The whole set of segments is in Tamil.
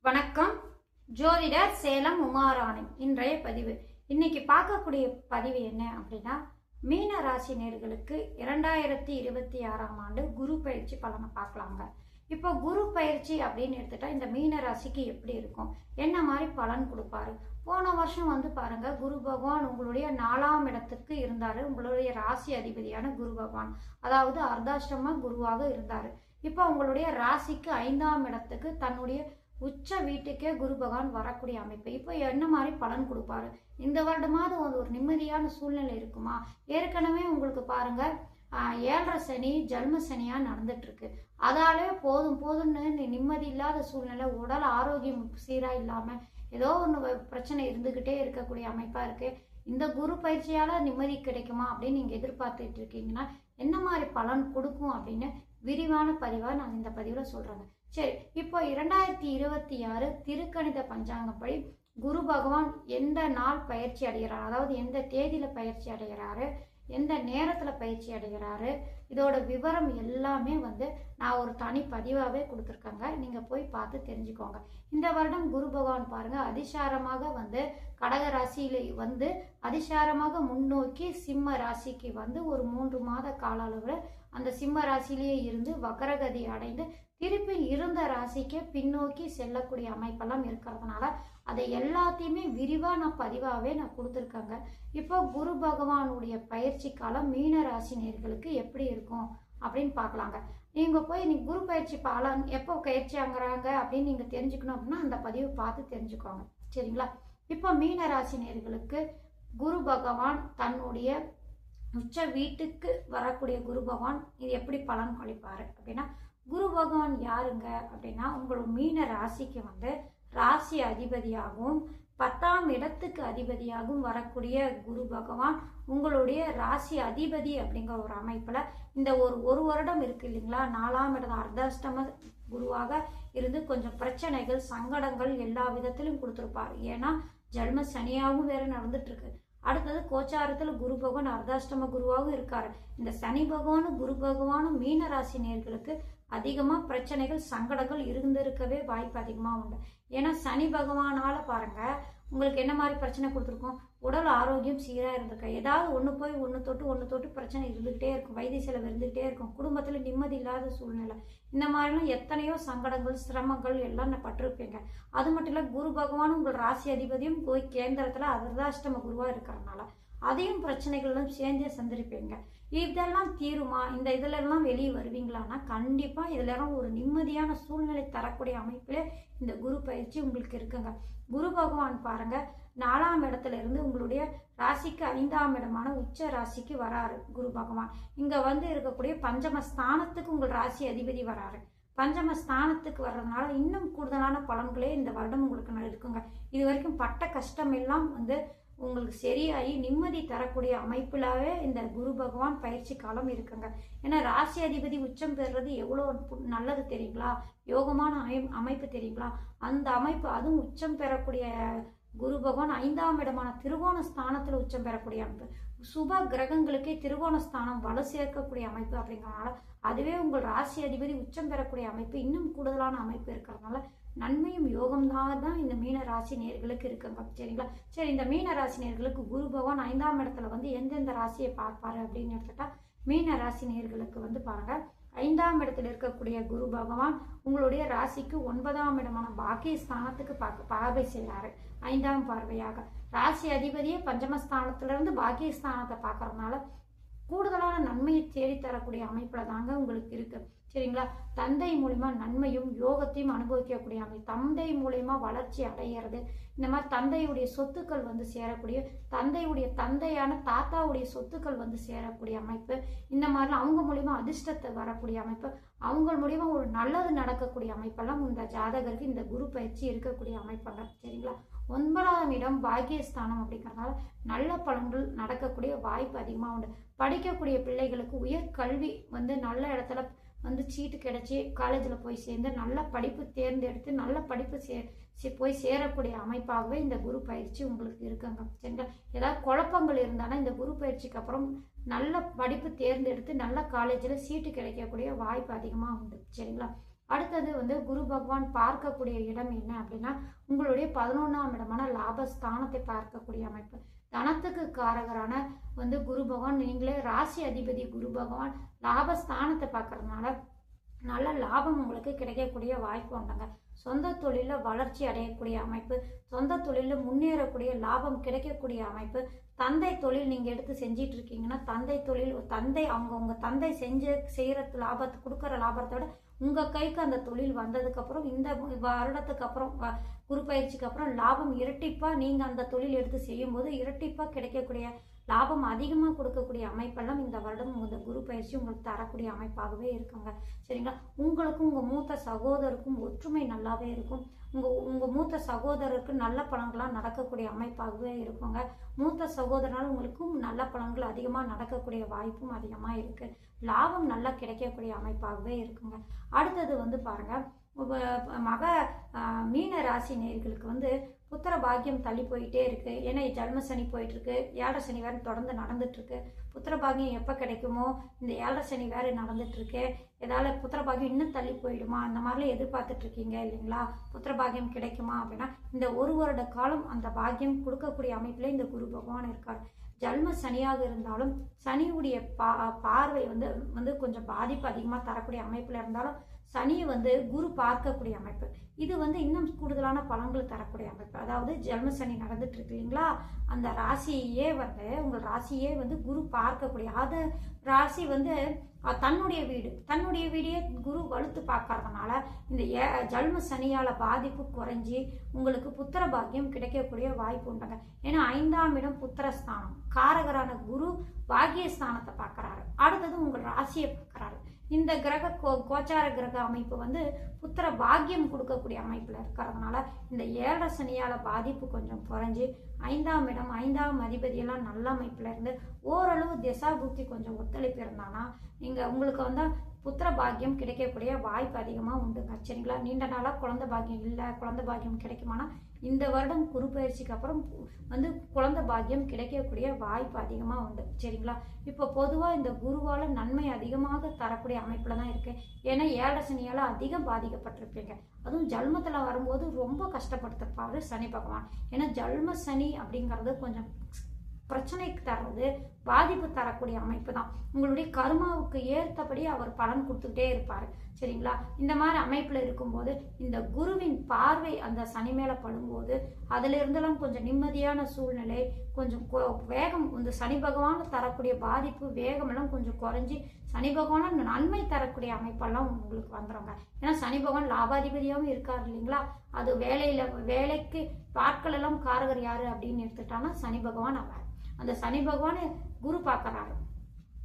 வணக்கம். ஜோதிடர் சேலம் உமாராணி. இன்றைய பதிவு. இன்னைக்கு பார்க்கக்கூடிய பதிவு என்ன அப்படின்னா, மீன ராசி நேயர்களுக்கு 2026ஆம் ஆண்டு குரு பயிற்சி பலனை பார்க்கலாங்க. இப்போ குரு பயிற்சி அப்படின்னு எடுத்துட்டா இந்த மீன ராசிக்கு எப்படி இருக்கும், என்ன மாதிரி பலன் கொடுப்பாரு? போன வருஷம் பாருங்க, குரு பகவான் உங்களுடைய 4ஆம் இடத்துக்கு இருந்தாரு. உங்களுடைய ராசி அதிபதியான குரு பகவான், அதாவது அர்த்தாஷ்டம குருவாக இருந்தாரு. இப்போ உங்களுடைய ராசிக்கு 5ஆம் இடத்துக்கு தன்னுடைய உச்ச வீட்டுக்கே குரு பகவான் வரக்கூடிய அமைப்பு. இப்போ என்ன மாதிரி பலன் கொடுப்பாரு? இந்த வருடமாவது ஒரு நிம்மதியான சூழ்நிலை இருக்குமா? ஏற்கனவே உங்களுக்கு பாருங்க, 7.5 சனி ஜென்ம சனியா நடந்துட்டு இருக்கு. அதாலே போதும் போதும்னு நிம்மதி இல்லாத சூழ்நிலை, உடல் ஆரோக்கியம் சீரா இல்லாம ஏதோ ஒன்று பிரச்சனை இருந்துகிட்டே இருக்கக்கூடிய அமைப்பா இருக்கு. இந்த குரு பயிற்சியால நிம்மதி கிடைக்குமா அப்படின்னு நீங்க எதிர்பார்த்துட்டு இருக்கீங்கன்னா, என்ன மாதிரி பலன் கொடுக்கும் அப்படின்னு விரிவான பதிவா நான் இந்த பதிவுல சொல்றேங்க. சரி, இப்போ 2026 திருக்கணித பஞ்சாங்கப்படி குரு பகவான் எந்த நாள் பயிற்சி அடைகிறார், அதாவது எந்த தேதியில பயிற்சி அடைகிறாரு, எந்த நேரத்துல பயிற்சி அடைகிறாரு, இதோட விவரம் எல்லாமே நான் ஒரு தனி பதிவாவே கொடுத்துருக்கேங்க. நீங்க போய் பார்த்து தெரிஞ்சுக்கோங்க. இந்த வருடம் குரு பகவான் பாருங்க, அதிசாரமாக கடக ராசியில அதிசாரமாக முன்னோக்கி சிம்ம ராசிக்கு ஒரு 3 மாத கால அளவுல அந்த சிம்ம ராசியிலேயே இருந்து வக்கரகதி அடைந்து திருப்பி இருந்த ராசிக்கே பின்னோக்கி செல்லக்கூடிய அமைப்பெல்லாம் இருக்கிறதுனால அதை எல்லாத்தையுமே விரிவா நான் பதிவாவே நான் கொடுத்துருக்கேங்க. இப்போ குரு பகவானுடைய பயிற்சி காலம் மீன ராசி நேயர்களுக்கு எப்படி இருக்கும் அப்படின்னு பார்க்கலாங்க. நீங்க போய் குரு பயிற்சி பலன் எப்போ பயிற்சி ஆகுறாங்க அப்படின்னு நீங்க தெரிஞ்சுக்கணும் அப்படின்னா அந்த பதிவை பார்த்து தெரிஞ்சுக்கோங்க. சரிங்களா? இப்போ மீன ராசி நேயர்களுக்கு குரு பகவான் தன்னுடைய உச்ச வீட்டுக்கு வரக்கூடிய குரு பகவான் இது எப்படி பலன் அளிப்பாரு அப்படின்னா, குரு பகவான் யாருங்க அப்படின்னா, உங்களோட மீன ராசிக்கு ராசி அதிபதியாகவும் 10ஆம் இடத்துக்கு அதிபதியாகவும் வரக்கூடிய குரு பகவான் உங்களுடைய ராசி அதிபதி அப்படிங்கிற ஒரு அமைப்புல இந்த ஒரு வருடம் இருக்கு இல்லைங்களா, 4ஆம் இடம் அர்த்தாஷ்டம குருவாக இருந்து கொஞ்சம் பிரச்சனைகள் சங்கடங்கள் எல்லா விதத்திலும் கொடுத்துருப்பாரு. ஏன்னா ஜென்ம சனியாகவும் வேற நடந்துட்டு இருக்கு. அடுத்தது கோச்சாரத்துல குரு பகவான் அர்த்தாஷ்டம குருவாகவும் இருக்காரு. இந்த சனி பகவானும் குரு பகவானும் மீன ராசி நேயர்களுக்கு அதிகமா பிரச்சனைகள் சங்கடங்கள் இருந்திருக்கவே வாய்ப்பு அதிகமா உண்டு. ஏன்னா சனி பகவானால பாருங்க உங்களுக்கு என்ன மாதிரி பிரச்சனை கொடுத்துருக்கோம், உடல் ஆரோக்கியம் சீரா இருந்திருக்க, ஏதாவது ஒன்று தொட்டு பிரச்சனை இருந்துகிட்டே இருக்கும், வைத்திய செலவு இருந்துகிட்டே இருக்கும், குடும்பத்துல நிம்மதி இல்லாத சூழ்நிலை, இந்த மாதிரிலாம் எத்தனையோ சங்கடங்கள் சிரமங்கள் எல்லாம் நான் பட்டிருப்பீங்க. அது மட்டும் இல்ல, குரு பகவானும் உங்கள் ராசி அதிபதியும் போய் கேந்திரத்துல அர்த்தாஷ்டம குருவா இருக்கிறதுனால அதையும் பிரச்சனைகளும் சேர்ந்தே சந்திருப்பீங்க. இதெல்லாம் தீருமா, இந்த இதுல எல்லாம் வெளியே வருவீங்களான்னா கண்டிப்பா இதுல எல்லாம் ஒரு நிம்மதியான சூழ்நிலை தரக்கூடிய அமைப்பிலே இந்த குரு பயிற்சி உங்களுக்கு இருக்குங்க. குரு பகவான் பாருங்க 4ஆம் இடத்துல இருந்து உங்களுடைய ராசிக்கு 5ஆம் இடமான உச்ச ராசிக்கு வராரு. குரு பகவான் இங்க இருக்கக்கூடிய பஞ்சம ஸ்தானத்துக்கு உங்கள் ராசி அதிபதி வராரு. பஞ்சம ஸ்தானத்துக்கு வர்றதுனால இன்னும் கூடுதலான பலன்களே இந்த வருடம் உங்களுக்கு இருக்குங்க. இது வரைக்கும் பட்ட கஷ்டம் எல்லாம் உங்களுக்கு சரியாகி நிம்மதி தரக்கூடிய அமைப்பிலாவே இந்த குரு பகவான் பயிற்சி காலம் இருக்குங்க. ஏன்னா ராசி அதிபதி உச்சம் பெறுறது எவ்வளோ நல்லது தெரியுங்களா, யோகமான அமைப்பு தெரியுங்களா. அந்த அமைப்பு அதுவும் உச்சம் பெறக்கூடிய குரு பகவான் 5ஆம் இடமான திருவோண ஸ்தானத்துல உச்சம் பெறக்கூடிய அமைப்பு, சுப கிரகங்களுக்கே திருவோண ஸ்தானம் வலு சேர்க்கக்கூடிய அமைப்பு அப்படிங்கிறதுனால அதுவே உங்கள் ராசி அதிபதி உச்சம் பெறக்கூடிய அமைப்பு இன்னும் கூடுதலான அமைப்பு இருக்கிறதுனால நன்மையும் யோகம் தான் இந்த மீன ராசி நேயர்களுக்கு இருக்குங்க. சரிங்களா? சரி, இந்த மீன ராசி நேயர்களுக்கு குரு பகவான் 5ஆம் இடத்துல எந்தெந்த ராசியை பார்ப்பாரு அப்படின்னு எடுத்துட்டா, மீன ராசி நேயர்களுக்கு பாருங்க 5ஆம் இடத்துல இருக்கக்கூடிய குரு பகவான் உங்களுடைய ராசிக்கு 9ஆம் இடமான பாக்கிய ஸ்தானத்துக்கு பார்வை செய்யறாரு. 5ஆம் பார்வையாக ராசி அதிபதியே பஞ்சமஸ்தானத்துல இருந்து பாக்கிய ஸ்தானத்தை பார்க்கறதுனால கூடுதலான நன்மையை தேடி தரக்கூடிய அமைப்புல தாங்க உங்களுக்கு இருக்கு. சரிங்களா? தந்தை மூலியமா நன்மையும் யோகத்தையும் அனுபவிக்கக்கூடிய அமைப்பு, தந்தை மூலியமா வளர்ச்சி அடைகிறது, இந்த மாதிரி தந்தையுடைய சொத்துக்கள் சேரக்கூடிய, தந்தையுடைய தந்தையான தாத்தாவுடைய சொத்துக்கள் சேரக்கூடிய அமைப்பு, இந்த மாதிரிலாம் அவங்க மூலியமா அதிர்ஷ்டத்தை வரக்கூடிய அமைப்பு, அவங்க மூலியமா ஒரு நல்லது நடக்கக்கூடிய அமைப்பெல்லாம் இந்த ஜாதகருக்கு இந்த குரு பயிற்சி இருக்கக்கூடிய அமைப்பாங்க. சரிங்களா? 9ஆம் இடம் பாக்கியஸ்தானம் அப்படிங்கிறதுனால நல்ல பலன்கள் நடக்கக்கூடிய வாய்ப்பு அதிகமா உண்டு. படிக்கக்கூடிய பிள்ளைகளுக்கு உயர்கல்வி நல்ல இடத்துல சீட்டு கிடைச்சி காலேஜில் போய் சேர்ந்து நல்ல படிப்பு தேர்ந்தெடுத்து நல்ல படிப்பு போய் சேரக்கூடிய அமைப்பாகவே இந்த குரு பயிற்சி உங்களுக்கு இருக்குங்க. சரிங்களா? ஏதாவது குழப்பங்கள் இருந்தாலும் இந்த குரு பயிற்சிக்கு அப்புறம் நல்ல படிப்பு தேர்ந்தெடுத்து நல்ல காலேஜில் சீட்டு கிடைக்கக்கூடிய வாய்ப்பு அதிகமாக உண்டு. சரிங்களா? அடுத்தது வந்து குரு பகவான் பார்க்கக்கூடிய இடம் என்ன அப்படின்னா உங்களுடைய 11ஆம் இடமான லாபஸ்தானத்தை பார்க்கக்கூடிய அமைப்பு. தனத்துக்கு காரகரான வந்து குரு பகவான், நீங்களே ராசி அதிபதி குரு பகவான் லாபஸ்தானத்தை பார்க்கறதுனால நல்ல லாபம் உங்களுக்கு கிடைக்கக்கூடிய வாய்ப்பு உண்டுங்க. சொந்த தொழிலில் வளர்ச்சி அடையக்கூடிய அமைப்பு, சொந்த தொழிலில் முன்னேறக்கூடிய லாபம் கிடைக்கக்கூடிய அமைப்பு. தந்தை தொழில் நீங்கள் எடுத்து செஞ்சிட்டு இருக்கீங்கன்னா தந்தை தொழில், உங்கள் தந்தை செய்கிற லாபத்தை கொடுக்குற லாபத்தோட உங்கள் கைக்கு அந்த தொழில் வந்ததுக்கப்புறம் இந்த வருடத்துக்கு அப்புறம் குரு பயிற்சிக்கு அப்புறம் லாபம் இரட்டிப்பாக நீங்கள் அந்த தொழில் எடுத்து செய்யும்போது இரட்டிப்பாக கிடைக்கக்கூடிய லாபம் அதிகமாக கொடுக்கக்கூடிய அமைப்பெல்லாம் இந்த வருடம் இந்த குரு பயிற்சி உங்களுக்கு தரக்கூடிய அமைப்பாகவே இருக்குங்க. சரிங்களா? உங்களுக்கும் உங்கள் மூத்த சகோதரருக்கும் ஒற்றுமை நல்லாவே இருக்கும். உங்கள் மூத்த சகோதரருக்கு நல்ல பலன்களாக நடக்கக்கூடிய அமைப்பாகவே இருக்குங்க. மூத்த சகோதரனால் உங்களுக்கும் நல்ல பலன்கள் அதிகமாக நடக்கக்கூடிய வாய்ப்பும் அதிகமாக இருக்குது. லாபம் நல்லா கிடைக்கக்கூடிய அமைப்பாகவே இருக்குங்க. அடுத்தது வந்து பாருங்கள், மீன ராசி நேயர்களுக்கு வந்து புத்திர பாக்கியம் தள்ளி போயிட்டே இருக்கு. ஏன்னா ஜன்ம சனி போயிட்டு இருக்கு, 7 சனி வேறு தொடர்ந்து நடந்துட்டு இருக்கு. புத்திர பாக்கியம் எப்போ கிடைக்குமோ, இந்த 7 சனி வேறு நடந்துட்டு இருக்கு. ஏதாவது புத்திர பாக்கியம் இன்னும் தள்ளி போயிடுமா, அந்த மாதிரிலாம் எதிர்பார்த்துட்டு இருக்கீங்க இல்லைங்களா? புத்திர பாக்கியம் கிடைக்குமா அப்படின்னா இந்த 1 வருட காலம் அந்த பாக்கியம் கொடுக்கக்கூடிய அமைப்புல இந்த குரு பகவான் இருக்கார். ஜன்ம சனியாக இருந்தாலும் சனியுடைய பார்வை வந்து கொஞ்சம் பாதிப்பு அதிகமாக தரக்கூடிய அமைப்புல இருந்தாலும் சனியை வந்து குரு பார்க்கக்கூடிய அமைப்பு. இது வந்து இன்னும் கூடுதலான பலன்கள் தரக்கூடிய அமைப்பு. அதாவது ஜென்ம சனி நடந்துட்டு இருக்கு இல்லைங்களா, அந்த ராசியே வந்து உங்கள் ராசியே வந்து குரு பார்க்கக்கூடிய, அது ராசி வந்து தன்னுடைய வீடியே குரு வலுத்து பார்க்கறதுனால இந்த ஜென்ம சனியால பாதிப்பு குறைஞ்சி உங்களுக்கு புத்திர பாக்கியம் கிடைக்கக்கூடிய வாய்ப்பு உண்டுங்க. ஏன்னா 5ஆம் இடம் புத்திரஸ்தானம், காரகரான குரு பாக்கியஸ்தானத்தை பார்க்கறாரு. அடுத்தது உங்கள் ராசியை பார்க்கறாரு. இந்த கிரக கோச்சார கிரக அமைப்பு வந்து புத்திர பாக்கியம் கொடுக்கக்கூடிய அமைப்புல இருக்கிறதுனால இந்த 7 சனியால பாதிப்பு கொஞ்சம் குறைஞ்சி 5ஆம் இடம் 5ஆம் அதிபதியெல்லாம் நல்ல அமைப்புல இருந்து ஓரளவு திசா புத்தி கொஞ்சம் ஒத்துழைப்பு இருந்தானா உங்களுக்கு வந்து புத்திர பாக்கியம் கிடைக்கக்கூடிய வாய்ப்பு அதிகமாக உண்டுங்க. சரிங்களா? நீண்ட நாளாக குழந்தை பாக்கியம் இல்லை, குழந்தை பாக்கியம் கிடைக்குமானா இந்த வருடம் குரு பயிற்சிக்கு அப்புறம் வந்து குழந்தை பாக்கியம் கிடைக்கக்கூடிய வாய்ப்பு அதிகமாக உண்டு. சரிங்களா? இப்போ பொதுவாக இந்த குருவால் நன்மை அதிகமாக தரக்கூடிய அமைப்பில் தான் இருக்கு. ஏன்னா 7 சனியால் அதிகம் பாதிக்கப்பட்டிருப்பீங்க. அதுவும் ஜல்மத்தில் வரும்போது ரொம்ப கஷ்டப்படுத்திருப்பாரு சனி பகவான். ஏன்னா ஜல்ம சனி அப்படிங்கிறது கொஞ்சம் பிரச்சனைக்கு தர்றது, பாதிப்பு தரக்கூடிய அமைப்பு தான். உங்களுடைய கர்மாவுக்கு ஏற்றபடி அவர் பலன் கொடுத்துக்கிட்டே இருப்பார். சரிங்களா? இந்த மாதிரி அமைப்பில் இருக்கும்போது இந்த குருவின் பார்வை அந்த சனி மேலே படும்போது அதுல இருந்தெல்லாம் கொஞ்சம் நிம்மதியான சூழ்நிலை, கொஞ்சம் வேகம், இந்த சனி பகவான் தரக்கூடிய பாதிப்பு வேகமெல்லாம் கொஞ்சம் குறைஞ்சி சனி பகவான் நன்மை தரக்கூடிய அமைப்பெல்லாம் உங்களுக்கு வந்துடுங்க. ஏன்னா சனி பகவான் லாபாதிபதியாகவும் இருக்காரு இல்லைங்களா? அது வேலைக்கு ஆட்கள் எல்லாம் காரகர் யாரு அப்படின்னு எடுத்துட்டாங்கன்னா சனி பகவான் அவர். அந்த சனி பகவான் குரு பார்க்கறாரு.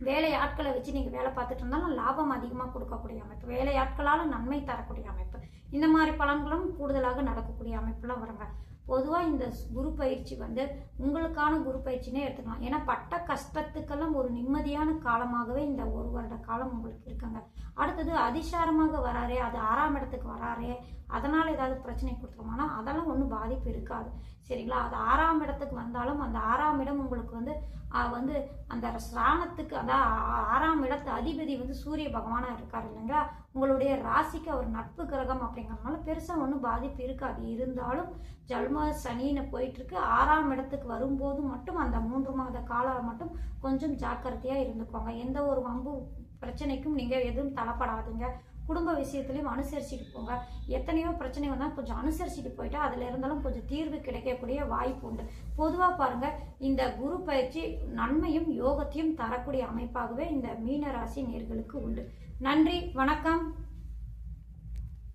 வேலை ஆட்களை வச்சு நீங்கள் வேலை பார்த்துட்டு இருந்தாலும் லாபம் அதிகமாக கொடுக்கக்கூடிய அமைப்பு, வேலை ஆட்களால் நன்மை தரக்கூடிய அமைப்பு, இந்த மாதிரி பலன்களும் கூடுதலாக நடக்கக்கூடிய அமைப்புலாம் வருங்க. பொதுவாக இந்த குரு பயிற்சி வந்து உங்களுக்கான குரு பயிற்சினே எடுத்துக்கலாம். ஏன்னா பட்ட கஷ்டத்துக்கெல்லாம் ஒரு நிம்மதியான காலமாகவே இந்த 1 வருட காலம் உங்களுக்கு இருக்குங்க. அடுத்தது அதிசாரமாக வராரே, அது 6ஆம் இடத்துக்கு வராரே, அதனால் ஏதாவது பிரச்சனை கொடுத்துருமானா அதெல்லாம் ஒன்றும் பாதிப்பு இருக்காது. சரிங்களா? அது 6ஆம் இடத்துக்கு வந்தாலும் அந்த 6ஆம் இடம் உங்களுக்கு வந்து அந்த ஸ்ரானத்துக்கு, அதான் 6ஆம் இடத்து அதிபதி வந்து சூரிய பகவானா இருக்காரு இல்லைங்களா? உங்களுடைய ராசிக்கு அவர் நட்பு கிரகம் அப்படிங்கிறதுனால பெருசாக ஒன்றும் பாதிப்பு இருக்காது. இருந்தாலும் ஜல்ம சனின்னு போயிட்டு இருக்கு. 6ஆம் இடத்துக்கு வரும்போது மட்டும் அந்த 3 மாத காலம் மட்டும் கொஞ்சம் ஜாக்கிரதையாக இருந்துக்கோங்க. எந்த ஒரு வம்பு பிரச்சனைக்கும் நீங்கள் எதுவும் தளப்படாதீங்க. குடும்ப விஷயத்துலையும் அனுசரிச்சுட்டு போங்க. எத்தனையோ பிரச்சனை வந்தால் கொஞ்சம் அனுசரிச்சுட்டு போயிட்டா அதில் இருந்தாலும் கொஞ்சம் தீர்வு கிடைக்கக்கூடிய வாய்ப்பு உண்டு. பொதுவாக பாருங்கள், இந்த குரு பயிற்சி நன்மையும் யோகத்தையும் தரக்கூடிய அமைப்பாகவே இந்த மீன ராசி நேயர்களுக்கு உண்டு. நன்றி, வணக்கம்.